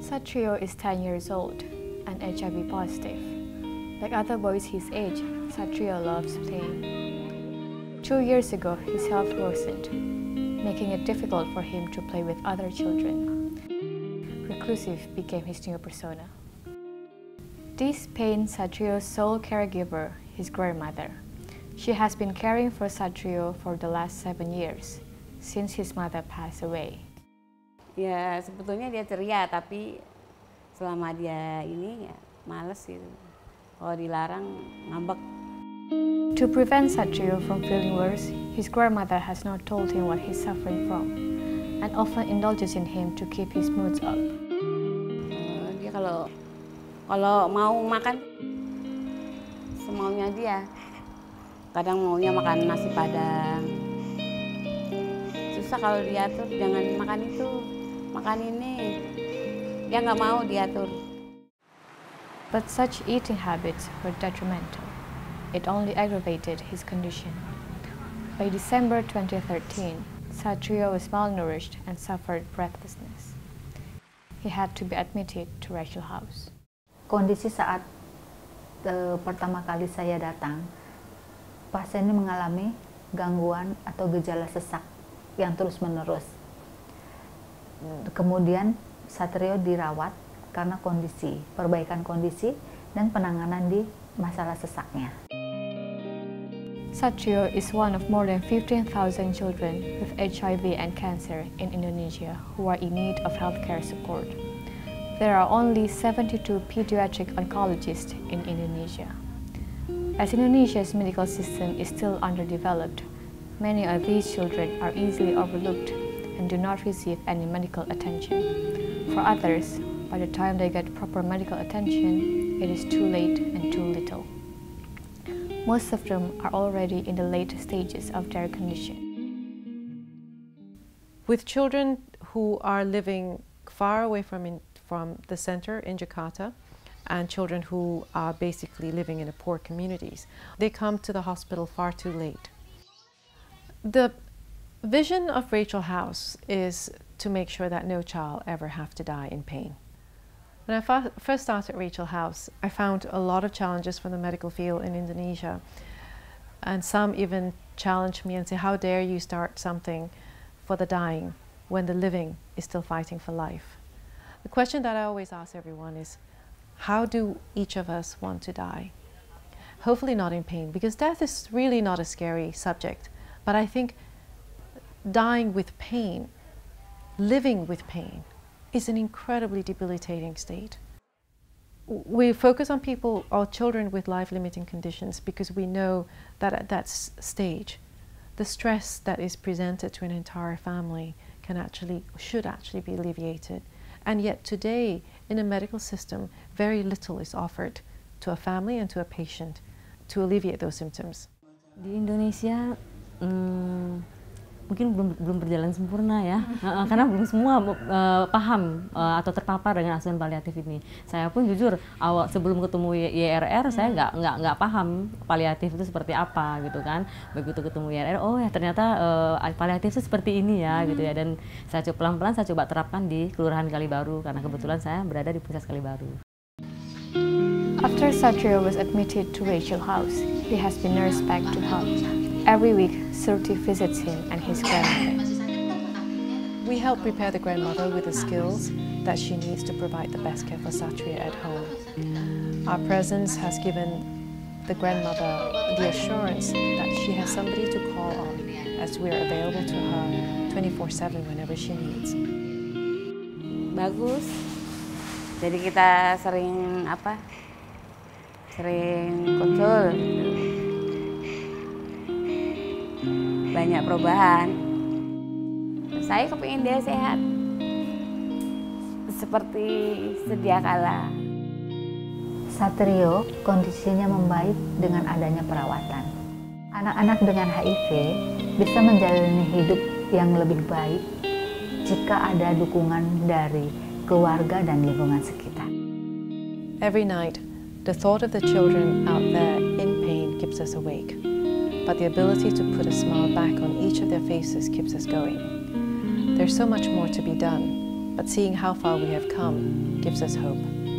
Satrio is 10 years old and HIV positive. Like other boys his age, Satrio loves playing. 2 years ago, his health worsened, making it difficult for him to play with other children. Reclusive became his new persona. This pains Satrio's sole caregiver, his grandmother. She has been caring for Satrio for the last 7 years, since his mother passed away. Ya sebetulnya dia ceria, tapi selama dia ini ya males gitu. Kalau dilarang ngambek. To prevent Satrio from feeling worse, his grandmother has not told him what he's suffering from, and often indulges in him to keep his moods up. Dia kalau mau makan semaunya dia. Kadang maunya makan nasi padang. Susah kalau diatur, jangan makan itu, makan ini. Dia nggak mau diatur. But such eating habits were detrimental. It only aggravated his condition. By December 2013, Satrio was malnourished and suffered breathlessness. He had to be admitted to Rachel House. Kondisi saat pertama kali saya datang, pasien ini mengalami gangguan atau gejala sesak yang terus-menerus. Kemudian Satrio dirawat karena perbaikan kondisi dan penanganan di masalah sesaknya. Satrio is one of more than 15,000 children with HIV and cancer in Indonesia who are in need of healthcare support. There are only 72 pediatric oncologists in Indonesia. As Indonesia's medical system is still underdeveloped, many of these children are easily overlooked and do not receive any medical attention. For others, by the time they get proper medical attention, it is too late and too little. Most of them are already in the late stages of their condition. With children who are living far away from the center in Jakarta, and children who are basically living in poor communities, they come to the hospital far too late. The vision of Rachel House is to make sure that no child ever have to die in pain. When I first started Rachel House, I found a lot of challenges from the medical field in Indonesia. And some even challenged me and say, how dare you start something for the dying when the living is still fighting for life? The question that I always ask everyone is, how do each of us want to die? Hopefully not in pain, because death is really not a scary subject. But I think dying with pain, living with pain, is an incredibly debilitating state. We focus on people or children with life-limiting conditions because we know that at that stage, the stress that is presented to an entire family should actually be alleviated. And yet today, in the medical system, very little is offered to a family and to a patient to alleviate those symptoms. Di Indonesia, mungkin belum berjalan sempurna ya, karena belum semua paham atau terpapar dengan asuhan paliatif ini. Saya pun jujur sebelum ketemu YRR saya nggak paham paliatif itu seperti apa gitu kan. Begitu ketemu YRR, oh ya ternyata paliatif itu seperti ini ya gitu ya. Dan saya pelan-pelan saya coba terapkan di Kelurahan Kalibaru karena kebetulan saya berada di Pusat Kalibaru. After Satrio was admitted to Rachel House, he has been nursed back to health. Every week, Surti visits him and his grandmother. We help prepare the grandmother with the skills that she needs to provide the best care for Satrio at home. Our presence has given the grandmother the assurance that she has somebody to call on, as we are available to her 24/7 whenever she needs. Bagus. Jadi kita sering konsul. Banyak perubahan. Saya kepingin dia sehat seperti sedia kala. Satrio kondisinya membaik dengan adanya perawatan. Anak-anak dengan HIV bisa menjalani hidup yang lebih baik jika ada dukungan dari keluarga dan lingkungan sekitar. Every night, the thought of the children out there in pain keeps us awake. But the ability to put a smile back on each of their faces keeps us going. There's so much more to be done, but seeing how far we have come gives us hope.